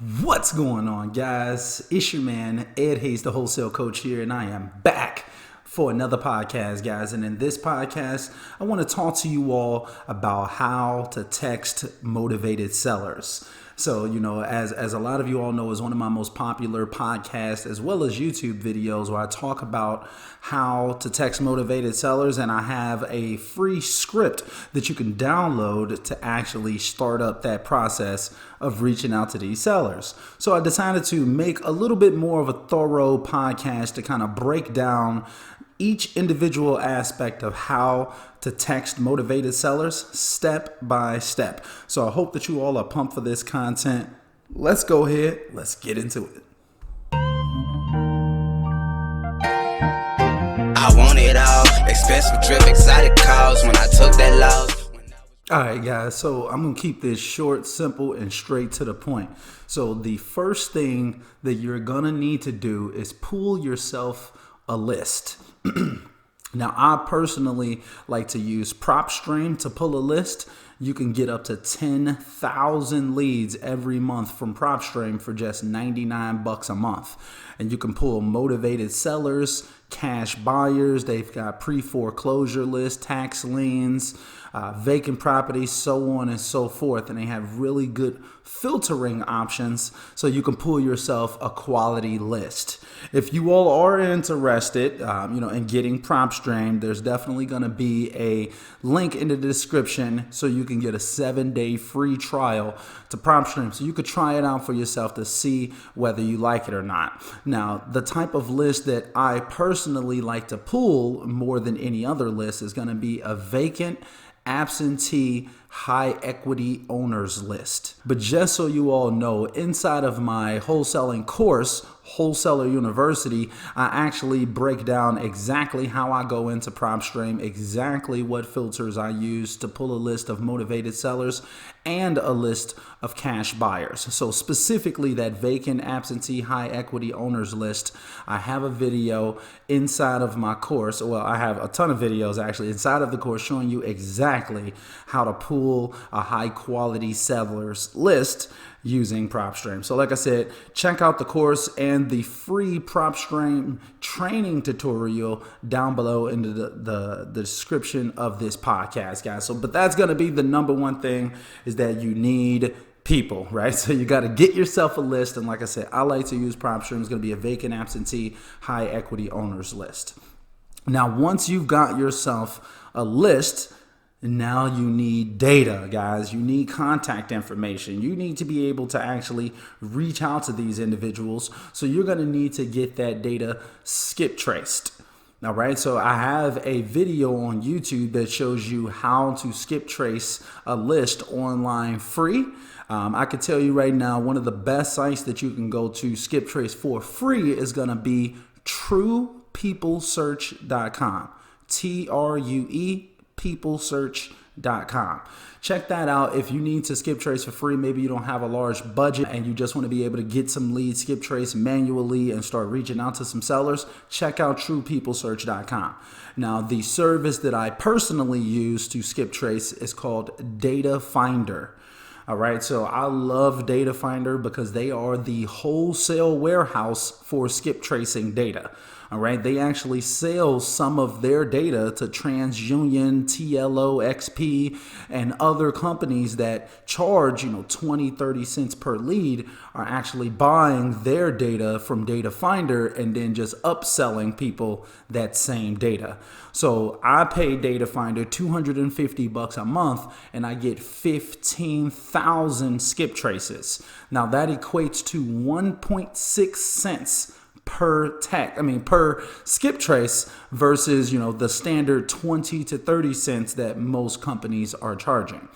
What's going on, guys? It's your man, Ed Hayes, the Wholesale Coach here, and I am back for another podcast, guys. And in this podcast, I want to talk to you all about how to text motivated sellers. So, as a lot of you all know, is one of my most popular podcasts as well as YouTube videos where I talk about how to text motivated sellers, and I have a free script that you can download to actually start up that process of reaching out to these sellers. So I decided to make a little bit more of a thorough podcast to kind of break down each individual aspect of how to text motivated sellers step by step. So I hope that you all are pumped for this content. Let's go ahead. Let's get into it. I want it all. Expensive trip, exotic cars. When I took that loss. All right, guys, so I'm going to keep this short, simple, and straight to the point. So the first thing that you're going to need to do is pull yourself a list. Now, I personally like to use PropStream to pull a list. You can get up to 10,000 leads every month from PropStream for just $99 a month. And you can pull motivated sellers, cash buyers. They've got pre-foreclosure lists, tax liens, vacant properties, so on and so forth. And they have really good filtering options so you can pull yourself a quality list. If you all are interested, in getting PropStream, there's definitely going to be a link in the description so you can get a 7-day free trial to PropStream. So you could try it out for yourself to see whether you like it or not. Now, the type of list that I personally like to pull more than any other list is going to be a vacant, absentee, high equity owners list. But just so you all know, inside of my wholesaling course, Wholesaler University, I actually break down exactly how I go into PropStream, exactly what filters I use to pull a list of motivated sellers and a list of cash buyers. So specifically that vacant, absentee, high equity owners list, I have a video inside of my course. Well, I have a ton of videos actually inside of the course showing you exactly how to pull a high quality sellers list using PropStream. So like I said, check out the course and the free PropStream training tutorial down below in the description of this podcast, guys. But that's going to be the number one thing, is that you need people, right? So you got to get yourself a list. And like I said, I like to use PropStream. It's going to be a vacant, absentee, high equity owners list. Now, once you've got yourself a list, now you need data, guys. You need contact information. You need to be able to actually reach out to these individuals. So you're going to need to get that data skip traced. All right, so I have a video on YouTube that shows you how to skip trace a list online free. I can tell you right now, one of the best sites that you can go to skip trace for free is going to be truepeoplesearch.com. TRUE peoplesearch.com. Check that out. If you need to skip trace for free, maybe you don't have a large budget and you just want to be able to get some leads, skip trace manually and start reaching out to some sellers, check out truepeoplesearch.com. Now, the service that I personally use to skip trace is called Data Finder. All right, so I love Data Finder because they are the wholesale warehouse for skip tracing data. All right, they actually sell some of their data to TransUnion, TLO, XP, and other companies that charge, 20, 30 cents per lead, are actually buying their data from Data Finder and then just upselling people that same data. So I pay Data Finder $250 a month and I get 15,000 skip traces. Now that equates to 1.6 cents per skip trace versus, the standard 20 to 30 cents that most companies are charging.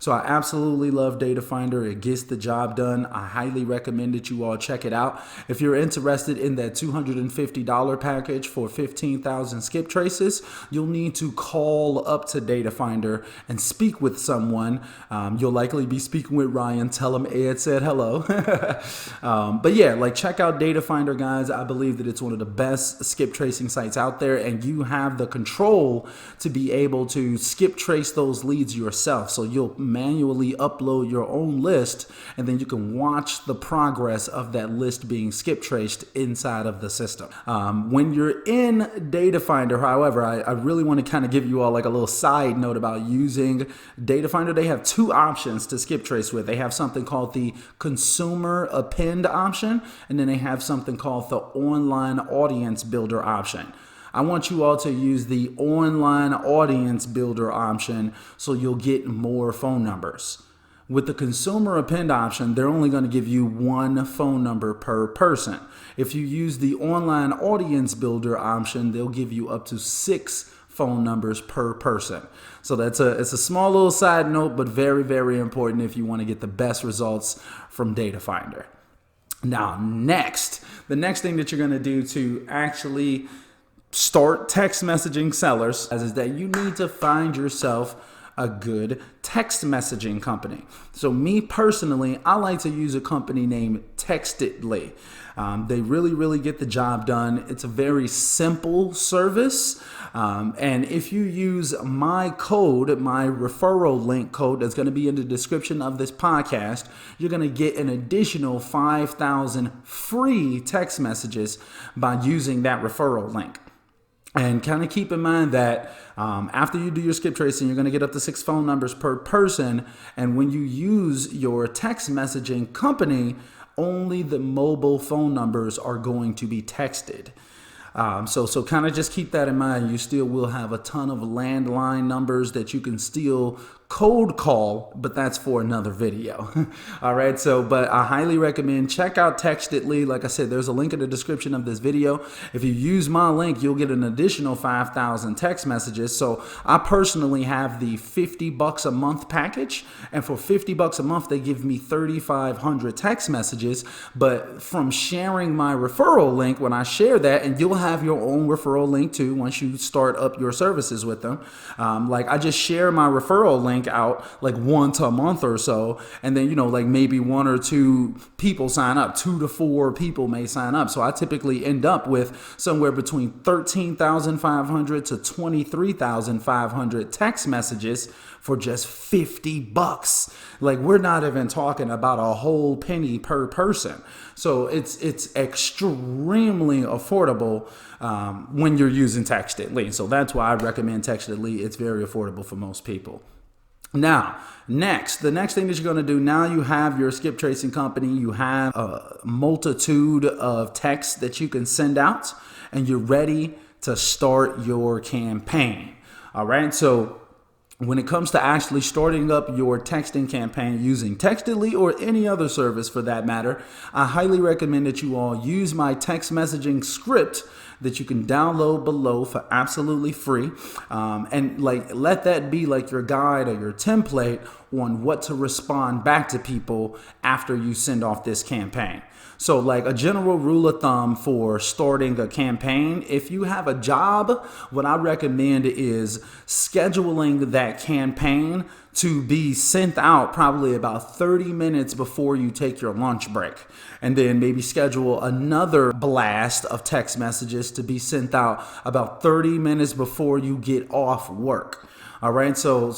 So I absolutely love Data Finder. It gets the job done. I highly recommend that you all check it out. If you're interested in that $250 package for 15,000 skip traces, you'll need to call up to Data Finder and speak with someone. You'll likely be speaking with Ryan. Tell him Ed said hello. But yeah, check out Data Finder, guys. I believe that it's one of the best skip tracing sites out there, and you have the control to be able to skip trace those leads yourself. So you'll manually upload your own list, and then you can watch the progress of that list being skip traced inside of the system. When you're in Data Finder, however, I really want to kind of give you all like a little side note about using Data Finder. They have two options to skip trace with. They have something called the consumer append option, and then they have something called the online audience builder option. I want you all to use the online audience builder option so you'll get more phone numbers. With the consumer append option, they're only going to give you one phone number per person. If you use the online audience builder option, they'll give you up to 6 phone numbers per person. So it's a small little side note, but very, very important if you want to get the best results from Data Finder. Now, the next thing that you're going to do to actually start text messaging sellers is that you need to find yourself a good text messaging company. So me personally, I like to use a company named Textedly. They really get the job done. It's a very simple service. And if you use my code, my referral link code that's going to be in the description of this podcast, you're going to get an additional 5,000 free text messages by using that referral link. And kind of keep in mind that after you do your skip tracing, you're going to get up to 6 phone numbers per person. And when you use your text messaging company, only the mobile phone numbers are going to be texted. So kind of just keep that in mind. You still will have a ton of landline numbers that you can still cold call, but that's for another video. All right. But I highly recommend check out Textedly. Like I said, there's a link in the description of this video. If you use my link, you'll get an additional 5,000 text messages. So I personally have the $50 a month package, and for $50 a month, they give me 3,500 text messages. But from sharing my referral link, when I share that, and you'll have your own referral link too once you start up your services with them. Like I just share my referral link out like once a month or so, and then like maybe 1 or 2 people sign up, 2 to 4 people may sign up. So I typically end up with somewhere between 13,500 to 23,500 text messages for just $50. Like we're not even talking about a whole penny per person. So it's extremely affordable when you're using Textedly. So that's why I recommend Textedly. It's very affordable for most people. Now, the next thing that you're going to do, now you have your skip tracing company, you have a multitude of texts that you can send out, and you're ready to start your campaign. All right. So when it comes to actually starting up your texting campaign using Textedly or any other service for that matter, I highly recommend that you all use my text messaging script that you can download below for absolutely free. And let that be like your guide or your template on what to respond back to people after you send off this campaign. So like a general rule of thumb for starting a campaign, if you have a job, what I recommend is scheduling that campaign to be sent out probably about 30 minutes before you take your lunch break. And then maybe schedule another blast of text messages to be sent out about 30 minutes before you get off work. All right. So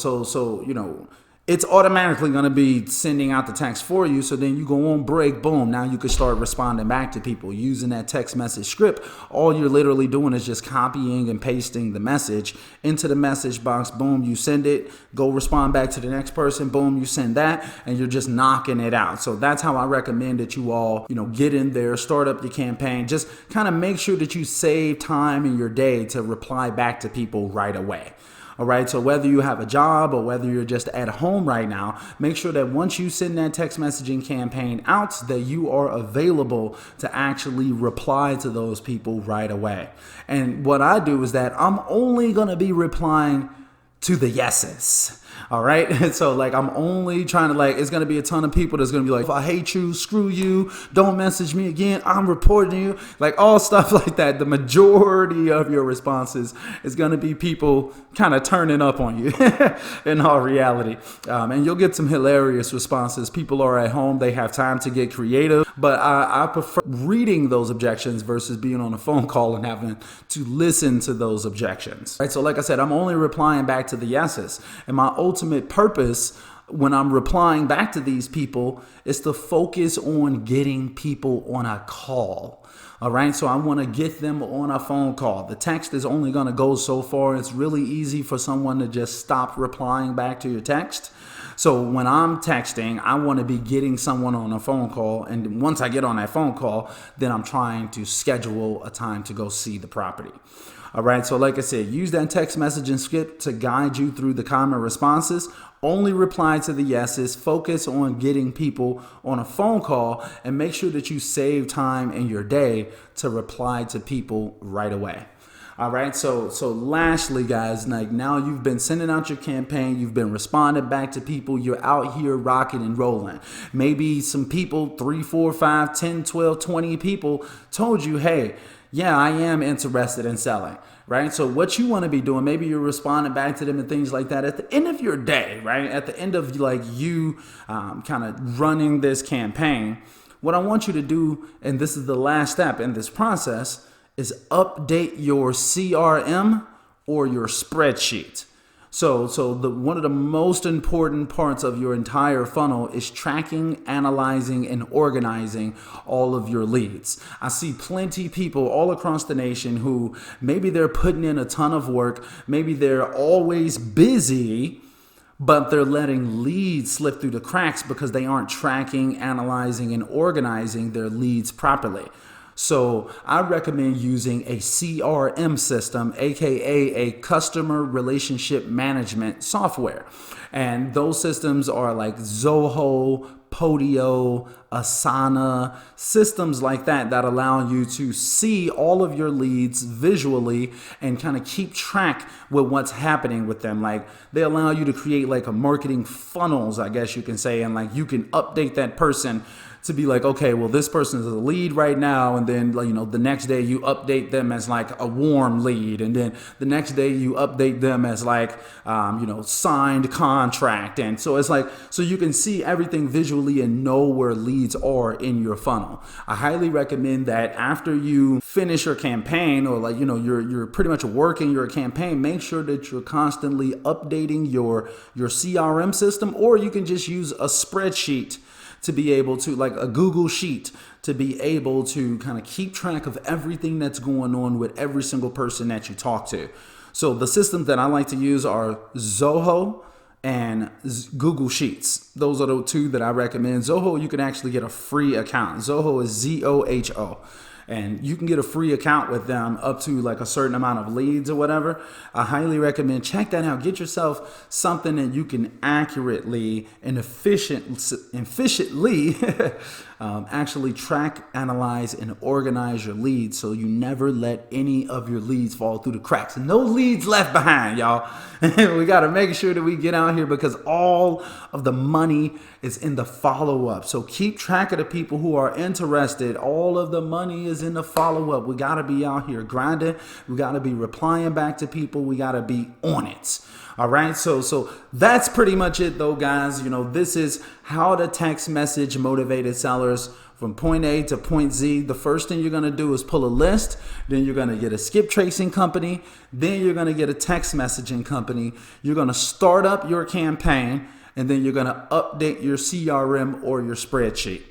it's automatically going to be sending out the text for you. So then you go on break, boom. Now you can start responding back to people using that text message script. All you're literally doing is just copying and pasting the message into the message box. Boom, you send it, go respond back to the next person. Boom, you send that, and you're just knocking it out. So that's how I recommend that you all, get in there, start up your campaign. Just kind of make sure that you save time in your day to reply back to people right away. All right. So whether you have a job or whether you're just at home right now, make sure that once you send that text messaging campaign out, that you are available to actually reply to those people right away. And what I do is that I'm only going to be replying to the yeses. All right. So I'm only trying to it's going to be a ton of people that's going to be like, I hate you, screw you, don't message me again, I'm reporting you, all stuff like that. The majority of your responses is going to be people kind of turning up on you in all reality. And you'll get some hilarious responses. People are at home. They have time to get creative. But I prefer reading those objections versus being on a phone call and having to listen to those objections. Right. So like I said, I'm only replying back to the yeses. And my ultimate purpose when I'm replying back to these people is to focus on getting people on a call. All right, so I want to get them on a phone call. The text is only going to go so far. It's really easy for someone to just stop replying back to your text. So when I'm texting, I want to be getting someone on a phone call. And once I get on that phone call, then I'm trying to schedule a time to go see the property. All right, so like I said, use that text messaging script to guide you through the common responses. Only reply to the yeses, focus on getting people on a phone call, and make sure that you save time in your day to reply to people right away. All right, so lastly, guys, like now you've been sending out your campaign, you've been responding back to people, you're out here rocking and rolling. Maybe some people, 3, 4, 5, 10, 12, 20 people told you, hey, yeah, I am interested in selling, right? So what you want to be doing, maybe you're responding back to them and things like that at the end of your day, right? At the end of like you kind of running this campaign, what I want you to do, and this is the last step in this process, is update your CRM or your spreadsheet. So one of the most important parts of your entire funnel is tracking, analyzing, and organizing all of your leads. I see plenty of people all across the nation who maybe they're putting in a ton of work, maybe they're always busy, but they're letting leads slip through the cracks because they aren't tracking, analyzing, and organizing their leads properly. So I recommend using a CRM system, aka a customer relationship management software. And those systems are like Zoho, Podio, Asana, systems like that allow you to see all of your leads visually and kind of keep track with what's happening with them. Like they allow you to create like a marketing funnels, I guess you can say, and like you can update that person to be like, okay, well, this person is a lead right now. And then, you know, the next day you update them as like a warm lead. And then the next day you update them as like, signed contract. And so it's like, so you can see everything visually and know where leads are in your funnel. I highly recommend that after you finish your campaign or like, you're pretty much working your campaign, make sure that you're constantly updating your CRM system, or you can just use a spreadsheet to be able to, like a Google Sheet, to be able to kind of keep track of everything that's going on with every single person that you talk to. So the systems that I like to use are Zoho and Google Sheets. Those are the two that I recommend. Zoho, you can actually get a free account. Zoho is Zoho. And you can get a free account with them up to like a certain amount of leads or whatever. I highly recommend check that out. Get yourself something that you can accurately and efficiently actually track, analyze, and organize your leads, so you never let any of your leads fall through the cracks. No leads left behind, y'all. We got to make sure that we get out here because all of the money is in the follow-up. So keep track of the people who are interested. All of the money is in the follow-up. We got to be out here grinding. We got to be replying back to people. We got to be on it. All right. So that's pretty much it though, guys. This is how to text message motivated sellers from point A to point Z. The first thing you're going to do is pull a list. Then you're going to get a skip tracing company. Then you're going to get a text messaging company. You're going to start up your campaign, and then you're going to update your CRM or your spreadsheet.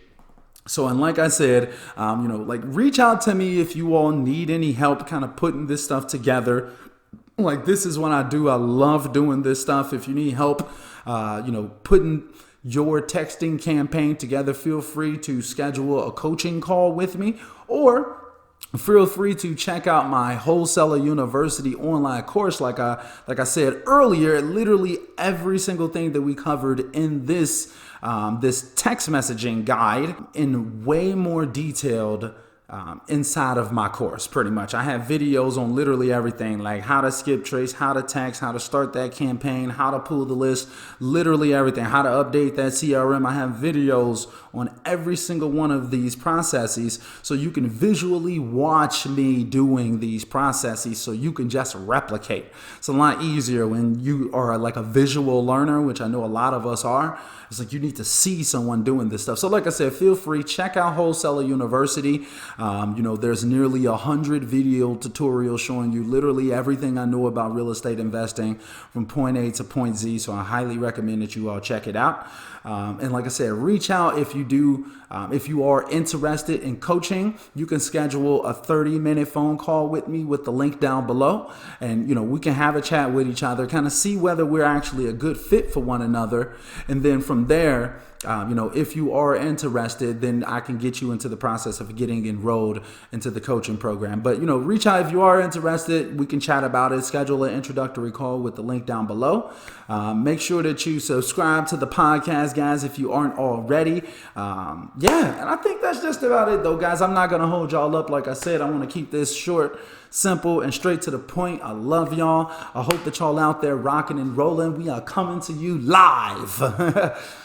So, and like I said, reach out to me if you all need any help kind of putting this stuff together. Like, this is what I do. I love doing this stuff. If you need help, putting your texting campaign together, feel free to schedule a coaching call with me, or feel free to check out my Wholesale University online course. Like I said earlier, literally every single thing that we covered in this text messaging guide in way more detailed inside of my course. Pretty much I have videos on literally everything, like how to skip trace, how to text, how to start that campaign, how to pull the list, literally everything, how to update that CRM. I have videos on every single one of these processes, so you can visually watch me doing these processes, so you can just replicate. It's a lot easier when you are like a visual learner, which I know a lot of us are. It's like you need to see someone doing this stuff. So like I said, feel free, check out Wholesale University. There's nearly 100 video tutorials showing you literally everything I know about real estate investing from point A to point Z. So I highly recommend that you all check it out. And like I said, reach out if you are interested in coaching. You can schedule a 30-minute phone call with me with the link down below. And, we can have a chat with each other, kind of see whether we're actually a good fit for one another. And then from there, if you are interested, then I can get you into the process of getting enrolled into the coaching program. But, reach out if you are interested. We can chat about it. Schedule an introductory call with the link down below. Make sure that you subscribe to the podcast, guys, if you aren't already. And I think that's just about it, though, guys. I'm not going to hold y'all up. Like I said, I want to keep this short, simple, and straight to the point. I love y'all. I hope that y'all out there rocking and rolling. We are coming to you live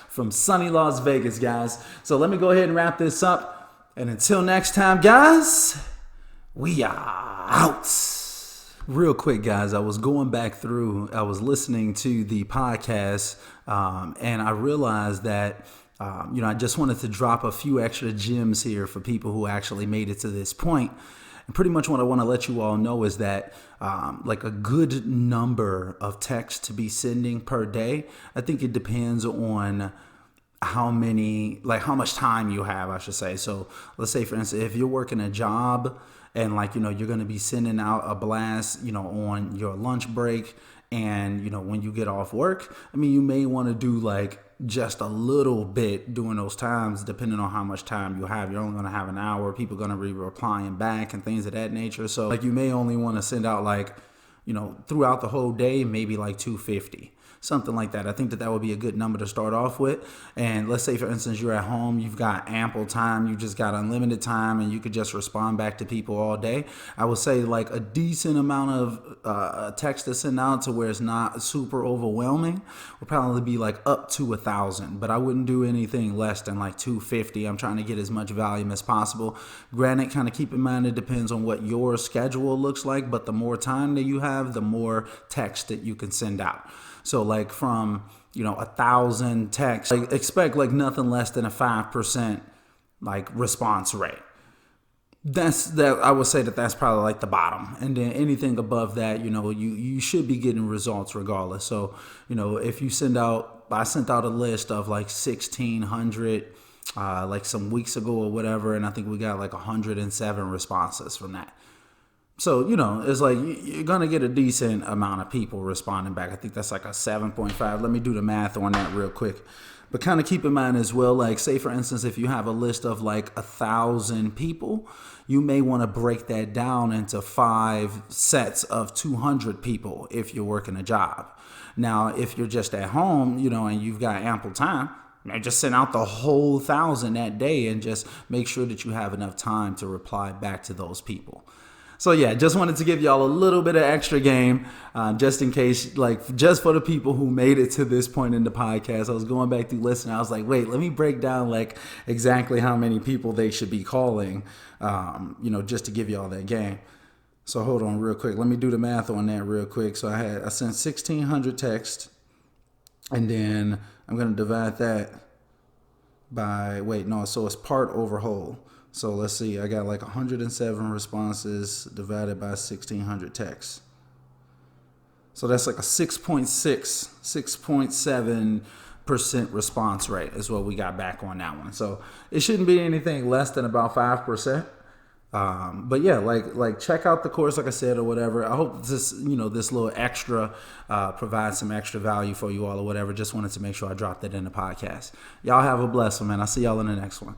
from sunny Las Vegas, guys. So let me go ahead and wrap this up. And until next time, guys, we are out. Real quick, guys, I was going back through, I was listening to the podcast, and I realized that, I just wanted to drop a few extra gems here for people who actually made it to this point. And pretty much what I want to let you all know is that like a good number of texts to be sending per day, I think it depends on how much time you have, I should say. So let's say, for instance, if you're working a job and you're going to be sending out a blast, on your lunch break and, when you get off work, you may want to do just a little bit during those times, depending on how much time you have. You're only going to have an hour. People are going to be replying back and things of that nature. So you may only want to send out throughout the whole day, maybe 250. Something like that. I think that would be a good number to start off with. And let's say, for instance, you're at home, you've got ample time, you just got unlimited time, and you could just respond back to people all day. I would say a decent amount of text to send out to where it's not super overwhelming would probably be up to 1,000. But I wouldn't do anything less than 250. I'm trying to get as much volume as possible. Granted, kind of keep in mind it depends on what your schedule looks like, but the more time that you have, the more text that you can send out. So from, 1,000 texts, expect nothing less than a 5% response rate. I would say that's probably the bottom. And then anything above that, you should be getting results regardless. So, if you I sent out a list of 1,600 some weeks ago or whatever, and I think we got 107 responses from that. So, it's you're going to get a decent amount of people responding back. I think that's a 7.5. Let me do the math on that real quick. But kind of keep in mind as well, say, for instance, if you have a list of 1,000 people, you may want to break that down into 5 sets of 200 people if you're working a job. Now, if you're just at home, and you've got ample time, just send out the whole 1,000 that day and just make sure that you have enough time to reply back to those people. So yeah, just wanted to give y'all a little bit of extra game, just in case, just for the people who made it to this point in the podcast. I was going back through listening. I was wait, let me break down exactly how many people they should be calling, just to give y'all that game. So hold on real quick. Let me do the math on that real quick. So I sent 1,600 texts, and then I'm going to divide that by, so it's part over whole. So let's see, I got 107 responses divided by 1,600 texts. So that's a 6.7% response rate is what we got back on that one. So it shouldn't be anything less than about 5%. But yeah, check out the course, like I said, or whatever. I hope this little extra provides some extra value for you all or whatever. Just wanted to make sure I dropped that in the podcast. Y'all have a blessed one, man. I'll see y'all in the next one.